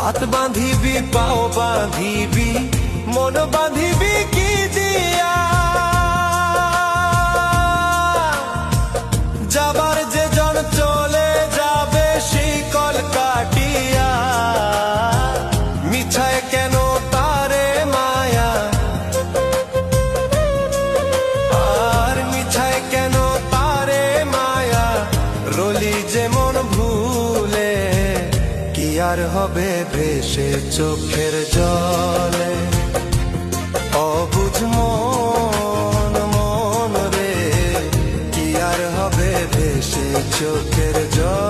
হাত বাঁধিবি পাও বাঁধিবি মন বাঁধিবি কি দিয়া যাবার যে জন চলে যাবে শিকল কাটিয়া মিছায় কেন তারে মায়া আর মিছায় কেন তারে মায়া রলি যেমন ভুলে কি আর হবে ভেসে চোখের জলে অবুঝ মন মন রে কি আর হবে ভেসে চোখের জলে